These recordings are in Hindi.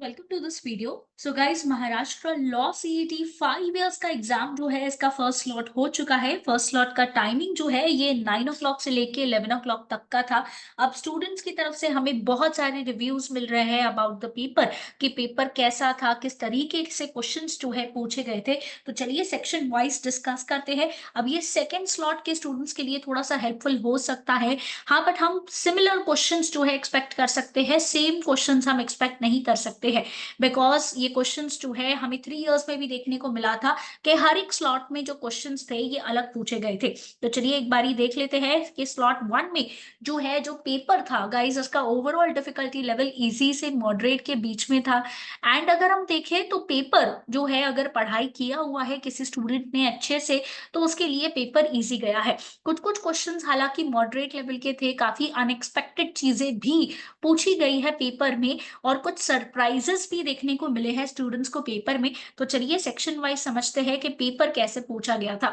Welcome to this video. So guys, Maharashtra law CET 5 years का एग्जाम जो है इसका फर्स्ट स्लॉट हो चुका है। फर्स्ट स्लॉट का टाइमिंग जो है ये 9 o'clock से लेके 11 o'clock तक का था। अब स्टूडेंट्स की तरफ से हमें बहुत सारे रिव्यूज मिल रहे हैं अबाउट द पेपर कि पेपर कैसा था, किस तरीके से क्वेश्चंस जो है पूछे गए थे। तो चलिए सेक्शन वाइज डिस्कस करते हैं। अब ये सेकेंड स्लॉट के स्टूडेंट्स के लिए थोड़ा सा हेल्पफुल हो सकता है। हाँ, बट हम सिमिलर क्वेश्चंस जो है एक्सपेक्ट कर सकते हैं, सेम क्वेश्चंस हम एक्सपेक्ट नहीं कर सकते है। बिकॉज ये क्वेश्चंस जो है हमें 3 इयर्स में भी देखने को मिला था कि हर एक स्लॉट में जो क्वेश्चंस थे ये अलग पूछे गए थे। तो चलिए एक बारी देख लेते हैं कि स्लॉट 1 में जो है जो पेपर था गाइस, उसका ओवरऑल डिफिकल्टी लेवल इजी से मॉडरेट के बीच में था। एंड अगर हम देखें तो पेपर जो है अगर पढ़ाई किया हुआ है किसी स्टूडेंट ने अच्छे से, तो उसके लिए पेपर इजी गया है। कुछ कुछ क्वेश्चंस हालांकि मॉडरेट लेवल के थे, काफी अनएक्सपेक्टेड चीजें भी पूछी गई है पेपर में, और कुछ सरप्राइजेस भी देखने को मिले हैं स्टूडेंट्स को पेपर में। तो चलिए सेक्शन वाइज समझते हैं कि पेपर कैसे पूछा गया था।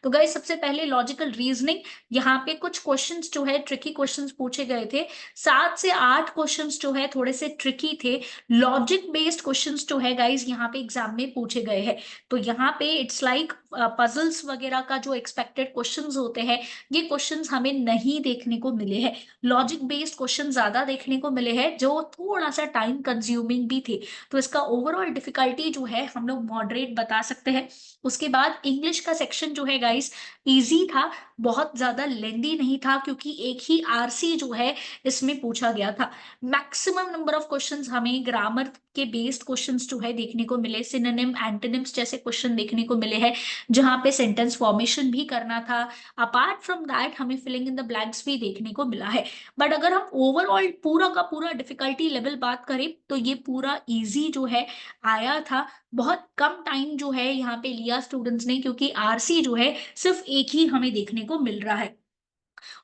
तो गाइस, सबसे पहले लॉजिकल रीजनिंग। यहाँ पे कुछ क्वेश्चंस जो है ट्रिकी क्वेश्चंस पूछे गए थे। 7 से 8 क्वेश्चंस जो है थोड़े से ट्रिकी थे। लॉजिक बेस्ड क्वेश्चंस जो है गाइस यहाँ पे एग्जाम में पूछे गए हैं। तो यहाँ पे इट्स लाइक पजल्स वगैरह का जो एक्सपेक्टेड क्वेश्चंस होते हैं, ये क्वेश्चंस हमें नहीं देखने को मिले हैं। लॉजिक बेस्ड क्वेश्चन ज्यादा देखने को मिले हैं जो थोड़ा सा टाइम कंज्यूमिंग भी थे। तो इसका ओवरऑल डिफिकल्टी जो है हम लोग मॉडरेट बता सकते हैं। उसके बाद इंग्लिश का सेक्शन जो है गाइस इजी था, बहुत ज्यादा लेंदी नहीं था, क्योंकि एक ही आरसी जो है इसमें पूछा गया था। मैक्सिमम नंबर ऑफ क्वेश्चंस हमें ग्रामर के बेस्ड क्वेश्चंस जो है देखने को मिले, सिनोनिम एंटोनिम्स जैसे क्वेश्चन देखने को मिले हैं, जहां पे सेंटेंस फॉर्मेशन भी करना था। अपार्ट फ्रॉम दैट हमें फिलिंग इन द ब्लैंक्स भी देखने को मिला है। बट अगर हम ओवरऑल पूरा का पूरा डिफिकल्टी लेवल बात करें तो ये पूरा इजी जो है आया था। बहुत कम टाइम जो है यहाँ पे लिया स्टूडेंट्स ने, क्योंकि आरसी जो है सिर्फ एक ही हमें देखने को मिल रहा है।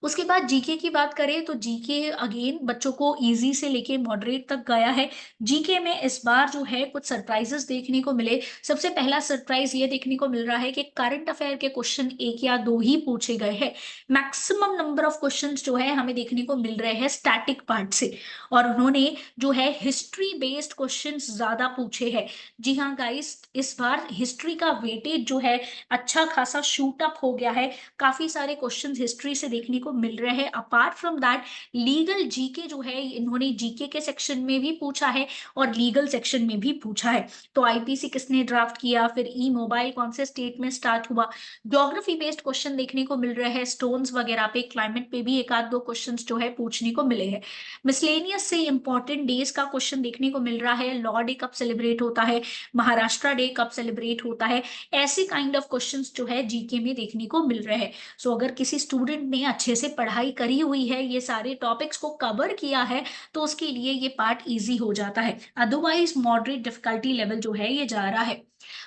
उसके बाद जीके की बात करें तो जीके अगेन बच्चों को इजी से लेके मॉडरेट तक गया है। जीके में इस बार जो है कुछ सरप्राइजेस देखने को मिले। सबसे पहला सरप्राइज ये देखने को मिल रहा है कि करंट अफेयर के क्वेश्चन एक या दो ही पूछे गए हैं। मैक्सिमम नंबर ऑफ क्वेश्चंस जो है हमें देखने को मिल रहे हैं स्टैटिक पार्ट से, और उन्होंने जो है हिस्ट्री बेस्ड क्वेश्चंस ज्यादा पूछे हैं। जी हाँ गाइस, इस बार हिस्ट्री का वेटेज जो है अच्छा खासा शूट अप हो गया है। काफी सारे क्वेश्चंस हिस्ट्री से देखने को मिल रहे हैं। Apart from that legal GK जो है इन्होंने जीके के सेक्शन में भी पूछा है और लीगल सेक्शन में भी पूछा है। तो आईपीसी किसने ड्राफ्ट किया, फिर ई मोबाइल कौन से स्टेट में स्टार्ट हुआ। ज्योग्राफी बेस्ड क्वेश्चन देखने को मिल रहे हैं, स्टोन्स वगैरह पे, क्लाइमेट पे भी एक आध दो क्वेश्चन जो है पूछने को मिले हैं। मिसलेनियस से इंपॉर्टेंट डेज का क्वेश्चन देखने को मिल रहा है। लॉ डे कब सेलिब्रेट होता है, महाराष्ट्र डे कब सेलिब्रेट होता है, ऐसे काइंड ऑफ क्वेश्चंस जो है जीके में देखने को मिल रहे हैं। सो अगर किसी स्टूडेंट ने अच्छे से पढ़ाई करी हुई है, ये सारे टॉपिक्स को कवर किया है, तो उसके लिए ये पार्ट इजी हो जाता है। अदरवाइज मॉडरेट डिफिकल्टी लेवल जो है ये जा रहा है।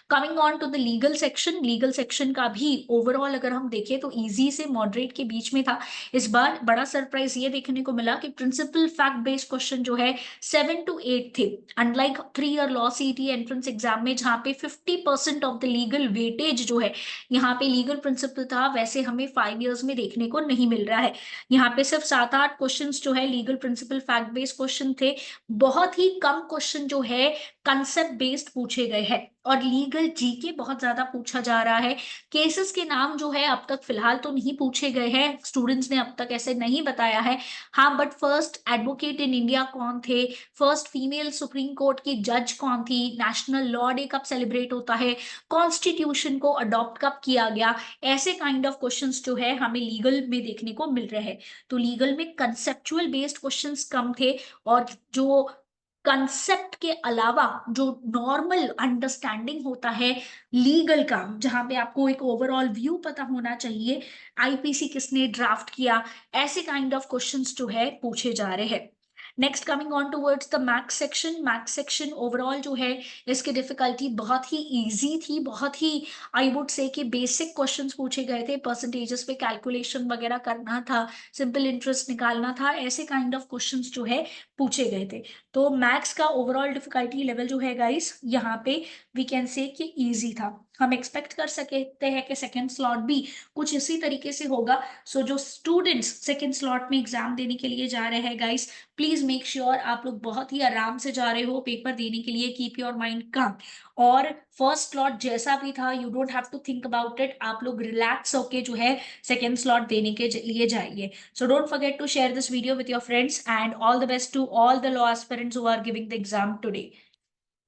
Coming on to the legal section, legal section का भी ओवरऑल अगर हम देखें तो इजी से मॉडरेट के बीच में था। इस बार बड़ा सरप्राइज ये देखने को मिला कि प्रिंसिपल फैक्ट बेस्ड क्वेश्चन जो है 7 to 8 थे। अनलाइक 3 ईयर लॉ सीटी एंट्रेंस एग्जाम में जहां पे 50% ऑफ द लीगल वेटेज जो है यहाँ पे लीगल प्रिंसिपल था, वैसे हमें 5 इयर्स में देखने को नहीं मिल रहा है। यहाँ पे सिर्फ 7-8 क्वेश्चन जो है legal principle fact based question थे। बहुत ही कम क्वेश्चन जो है कंसेप्ट बेस्ड पूछे गए हैं, और लीगल जीके बहुत ज्यादा पूछा जा रहा है। केसेस के नाम जो है अब तक फिलहाल तो नहीं पूछे गए हैं, स्टूडेंट्स ने अब तक ऐसे नहीं बताया है। हाँ, but first advocate in India कौन थे, फर्स्ट फीमेल सुप्रीम कोर्ट की जज कौन थी, नेशनल लॉ डे कब सेलिब्रेट होता है, कॉन्स्टिट्यूशन को अडॉप्ट कब किया गया, ऐसे काइंड ऑफ क्वेश्चंस जो है हमें लीगल में देखने को मिल रहे हैं। तो लीगल में कंसेप्चुअल बेस्ड क्वेश्चंस कम थे, और जो कंसेप्ट के अलावा जो नॉर्मल अंडरस्टैंडिंग होता है लीगल का, जहां पे आपको एक ओवरऑल व्यू पता होना चाहिए, आईपीसी किसने ड्राफ्ट किया, ऐसे काइंड ऑफ क्वेश्चंस जो है पूछे जा रहे हैं। Next coming on towards the maths section, maths section overall जो है इसकी डिफिकल्टी बहुत ही इजी थी, बहुत ही आई वुड से कि बेसिक क्वेश्चंस पूछे गए थे, परसेंटेजेस पे कैलकुलेशन वगैरह करना था, सिंपल इंटरेस्ट निकालना था, ऐसे काइंड ऑफ क्वेश्चंस जो है पूछे गए थे। तो मैथ्स का ओवरऑल डिफिकल्टी लेवल जो है गाइस यहाँ पे वी कैन से कि इजी था। हम एक्सपेक्ट कर सकते हैं कि सेकंड स्लॉट भी कुछ इसी तरीके से होगा। सो जो स्टूडेंट्स सेकंड स्लॉट में एग्जाम देने के लिए जा रहे हैं गाइस, प्लीज मेक श्योर आप लोग बहुत ही आराम से जा रहे हो पेपर देने के लिए, कीप योर माइंड काम। और फर्स्ट स्लॉट जैसा भी था, you don't have to think about it, आप लोग रिलैक्स होके जो है सेकंड स्लॉट देने के लिए जाइए। So don't forget to share this video with your friends, and all the best to all the law aspirants who are giving the exam today.